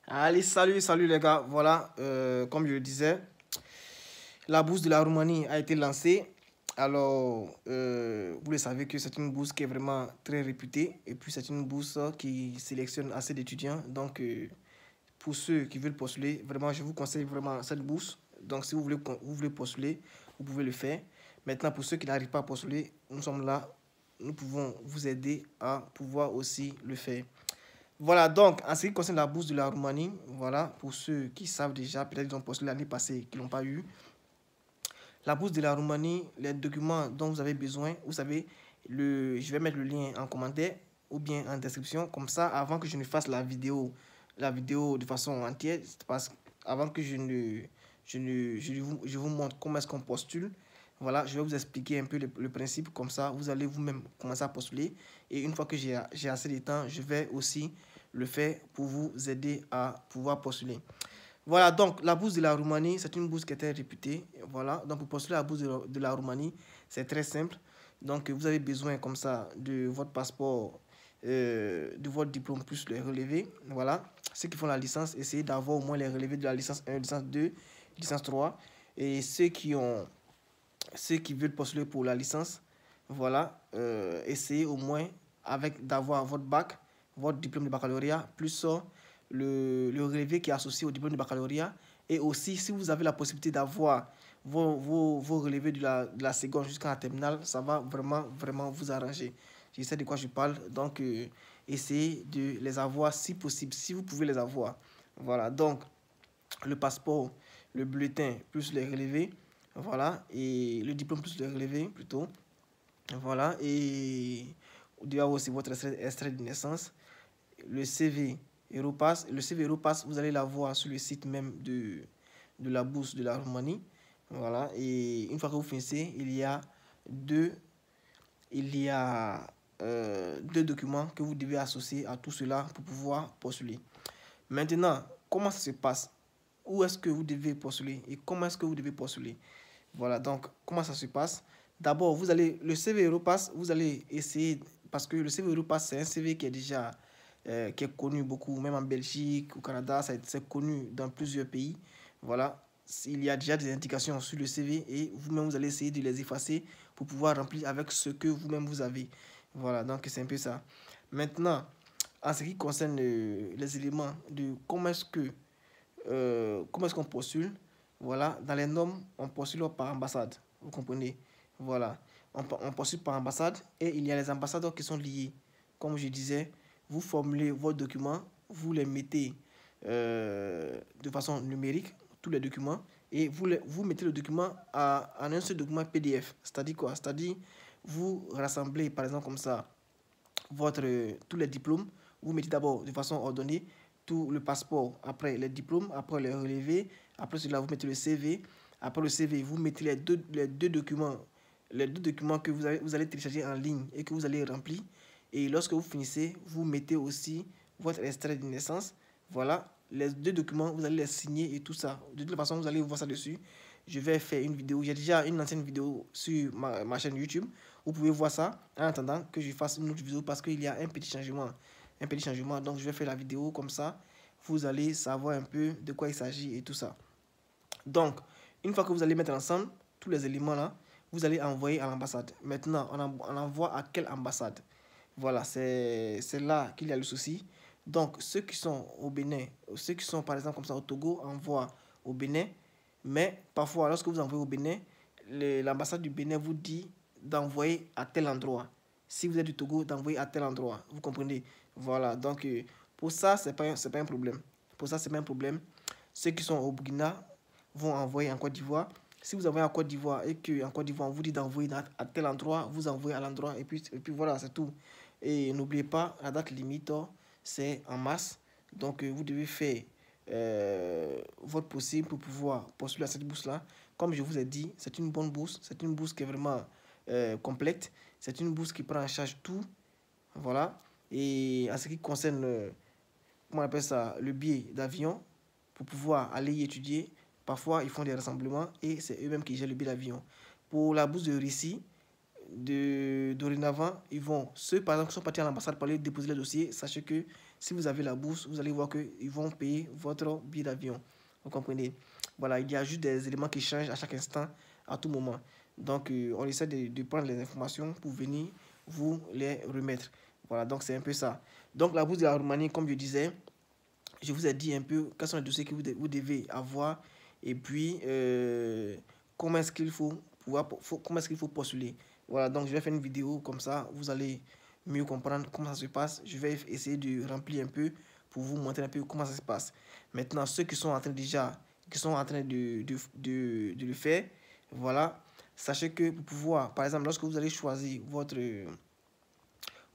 Allez, salut les gars. Voilà, comme je le disais, la bourse de la Roumanie a été lancée. Alors, vous le savez que c'est une bourse qui est vraiment très réputée. Et puis, c'est une bourse qui sélectionne assez d'étudiants. Donc, pour ceux qui veulent postuler, vraiment, je vous conseille vraiment cette bourse. Donc, si vous voulez postuler, vous pouvez le faire. Maintenant, pour ceux qui n'arrivent pas à postuler, nous sommes là. Nous pouvons vous aider à pouvoir aussi le faire. Voilà, donc, en ce qui concerne la bourse de la Roumanie, voilà, pour ceux qui savent déjà, peut-être qu'ils ont postulé l'année passée, qui ne l'ont pas eu. La bourse de la Roumanie, les documents dont vous avez besoin, vous savez, je vais mettre le lien en commentaire ou bien en description. Comme ça, avant que je ne fasse la vidéo de façon entière, parce avant que je vous montre comment est-ce qu'on postule, voilà, je vais vous expliquer un peu le principe. Comme ça, vous allez vous-même commencer à postuler. Et une fois que j'ai assez de temps, je vais aussi le faire pour vous aider à pouvoir postuler. Voilà, donc la bourse de la Roumanie, c'est une bourse qui était réputée. Voilà, donc pour postuler la bourse de la Roumanie, c'est très simple. Donc vous avez besoin comme ça de votre passeport, de votre diplôme plus les relevés. Voilà, ceux qui font la licence, essayez d'avoir au moins les relevés de la licence 1, licence 2, licence 3. Et ceux qui veulent postuler pour la licence, voilà, essayez au moins d'avoir votre bac, votre diplôme de baccalauréat, plus le relevé qui est associé au diplôme de baccalauréat. Et aussi, si vous avez la possibilité d'avoir vos relevés de la seconde jusqu'à la terminale, ça va vraiment vous arranger. Je sais de quoi je parle, donc essayez de les avoir si possible, si vous pouvez les avoir. Voilà, donc le passeport, le bulletin plus les relevés, voilà, et le diplôme plus les relevés plutôt, voilà, et vous devez avoir aussi votre extrait de naissance, le CV Europass. Le CV Europass, vous allez l'avoir sur le site même de la bourse de la Roumanie, voilà, et une fois que vous finissez, deux, il y a deux documents que vous devez associer à tout cela pour pouvoir postuler. Maintenant, comment ça se passe? Où est-ce que vous devez postuler et comment est-ce que vous devez postuler? Voilà, donc comment ça se passe? D'abord, le CV Europass, vous allez essayer, parce que le CV Europass, c'est un CV qui est déjà qui est connu beaucoup, même en Belgique, au Canada, c'est connu dans plusieurs pays. Voilà, il y a déjà des indications sur le CV et vous-même, vous allez essayer de les effacer pour pouvoir remplir avec ce que vous-même vous avez. Voilà, donc c'est un peu ça. Maintenant, en ce qui concerne les éléments de comment est-ce qu'on postule, voilà, dans les normes, on postule par ambassade, vous comprenez, voilà, on postule par ambassade et il y a les ambassadeurs qui sont liés, comme je disais, vous formulez vos documents, vous les mettez de façon numérique, tous les documents, et vous mettez le document en un seul document PDF, c'est-à-dire quoi, c'est-à-dire vous rassemblez par exemple comme ça tous les diplômes. Vous mettez d'abord de façon ordonnée tout le passeport, après les diplômes, après les relevés, après cela vous mettez le CV, après le CV vous mettez les deux documents que vous allez télécharger en ligne et que vous allez remplir. Et lorsque vous finissez, vous mettez aussi votre extrait de naissance. Voilà, les deux documents, vous allez les signer et tout ça. De toute façon, vous allez voir ça dessus. Je vais faire une vidéo. J'ai déjà une ancienne vidéo sur ma chaîne YouTube. Vous pouvez voir ça en attendant que je fasse une autre vidéo parce qu'il y a un petit changement. Un petit changement. Donc, je vais faire la vidéo comme ça. Vous allez savoir un peu de quoi il s'agit et tout ça. Donc, une fois que vous allez mettre ensemble tous les éléments là, vous allez envoyer à l'ambassade. Maintenant, on envoie à quelle ambassade? Voilà, c'est là qu'il y a le souci. Donc, ceux qui sont au Bénin, ceux qui sont par exemple comme ça au Togo, envoient au Bénin. Mais parfois, lorsque vous envoyez au Bénin, l'ambassade du Bénin vous dit d'envoyer à tel endroit. Si vous êtes du Togo, d'envoyer à tel endroit. Vous comprenez? Voilà, donc pour ça, c'est pas un problème. Pour ça, c'est pas un problème. Ceux qui sont au Burkina vont envoyer en Côte d'Ivoire. Si vous envoyez en Côte d'Ivoire et qu'en Côte d'Ivoire, on vous dit d'envoyer à tel endroit, vous envoyez à l'endroit et puis voilà, c'est tout. Et n'oubliez pas, la date limite, c'est en mars. Donc, vous devez faire votre possible pour pouvoir postuler à cette bourse-là. Comme je vous ai dit, c'est une bonne bourse. C'est une bourse qui est vraiment complète. C'est une bourse qui prend en charge tout. Voilà. Et en ce qui concerne, comment on appelle ça, le billet d'avion, pour pouvoir aller y étudier, parfois ils font des rassemblements et c'est eux-mêmes qui gèrent le billet d'avion. Pour la bourse de Russie, dorénavant, ceux par exemple qui sont partis à l'ambassade pour aller déposer les dossiers, sachez que si vous avez la bourse, vous allez voir qu'ils vont payer votre billet d'avion. Vous comprenez? Voilà, il y a juste des éléments qui changent à chaque instant, à tout moment. Donc, on essaie de prendre les informations pour venir vous les remettre. Voilà, donc c'est un peu ça. Donc, la bourse de la Roumanie, comme je disais, je vous ai dit un peu quels sont les dossiers que vous devez avoir et puis comment est-ce qu'il faut comment est-ce qu'il faut postuler. Voilà, donc je vais faire une vidéo comme ça, vous allez mieux comprendre comment ça se passe. Je vais essayer de remplir un peu pour vous montrer un peu comment ça se passe. Maintenant, ceux qui sont en train de le faire, voilà, sachez que pour pouvoir, par exemple, lorsque vous allez choisir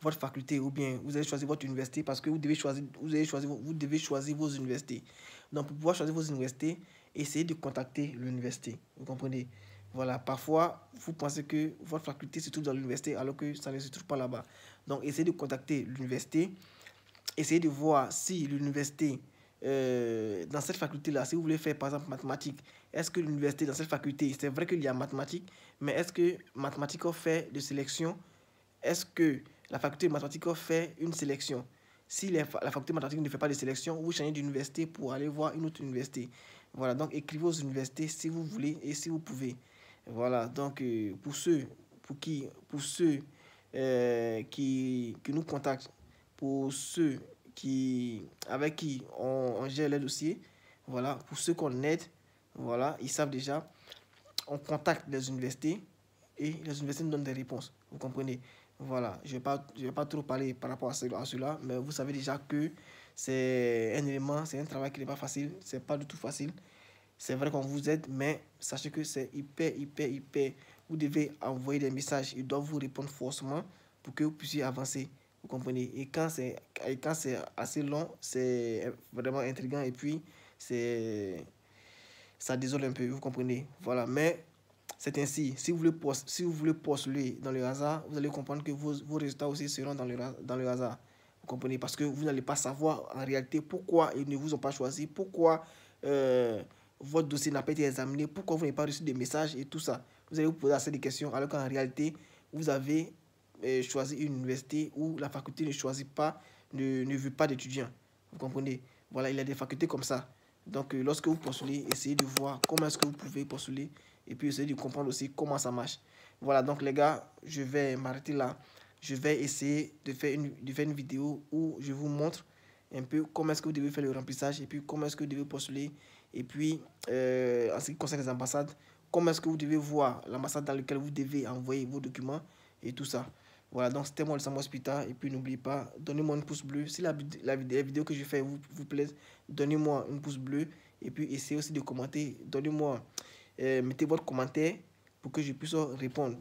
votre faculté ou bien vous allez choisir votre université parce que vous devez choisir vos universités. Donc, pour pouvoir choisir vos universités, essayez de contacter l'université. Vous comprenez? Voilà, parfois, vous pensez que votre faculté se trouve dans l'université alors que ça ne se trouve pas là-bas. Donc, essayez de contacter l'université. Essayez de voir si l'université, dans cette faculté-là, si vous voulez faire par exemple mathématiques, est-ce que l'université dans cette faculté, c'est vrai qu'il y a mathématiques, mais est-ce que mathématiques fait de sélection? Est-ce que la faculté de mathématiques fait une sélection? Si la faculté de mathématiques ne fait pas de sélection, vous changez d'université pour aller voir une autre université. Voilà, donc écrivez aux universités si vous voulez et si vous pouvez. Voilà, donc pour ceux qui nous contactent, pour ceux avec qui on gère les dossiers, voilà, pour ceux qu'on aide, voilà, ils savent déjà, on contacte les universités et les universités nous donnent des réponses. Vous comprenez? Voilà, je vais pas trop parler par rapport à cela, mais vous savez déjà que c'est un élément, c'est un travail qui n'est pas facile, c'est pas du tout facile. C'est vrai qu'on vous aide, mais sachez que c'est hyper. Vous devez envoyer des messages, ils doivent vous répondre forcément pour que vous puissiez avancer. Vous comprenez? Et quand c'est assez long, c'est vraiment intriguant et puis ça désole un peu, vous comprenez? Voilà, mais c'est ainsi. Si vous voulez postuler dans le hasard, vous allez comprendre que vos résultats aussi seront dans le hasard. Vous comprenez? Parce que vous n'allez pas savoir en réalité pourquoi ils ne vous ont pas choisi, pourquoi votre dossier n'a pas été examiné, pourquoi vous n'avez pas reçu des messages et tout ça. Vous allez vous poser assez de questions alors qu'en réalité, vous avez choisi une université où la faculté ne choisit pas, ne veut pas d'étudiants. Vous comprenez? Voilà, il y a des facultés comme ça. Donc, lorsque vous postulez, essayez de voir comment est-ce que vous pouvez postuler et puis essayez de comprendre aussi comment ça marche. Voilà, donc les gars, je vais m'arrêter là. Je vais essayer de faire une vidéo où je vous montre un peu comment est-ce que vous devez faire le remplissage et puis comment est-ce que vous devez postuler. Et puis, en ce qui concerne les ambassades, comment est-ce que vous devez voir l'ambassade dans laquelle vous devez envoyer vos documents et tout ça. Voilà, donc c'était moi le Sam Hospital. Et puis n'oubliez pas, donnez-moi un pouce bleu. Si la vidéo que je fais vous plaît, donnez-moi un pouce bleu. Et puis essayez aussi de commenter. Donnez-moi, mettez votre commentaire pour que je puisse répondre.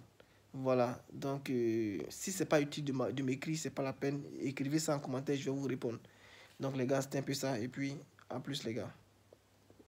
Voilà, donc si c'est pas utile de m'écrire, c'est pas la peine. Écrivez ça en commentaire, je vais vous répondre. Donc les gars, c'était un peu ça. Et puis, à plus les gars.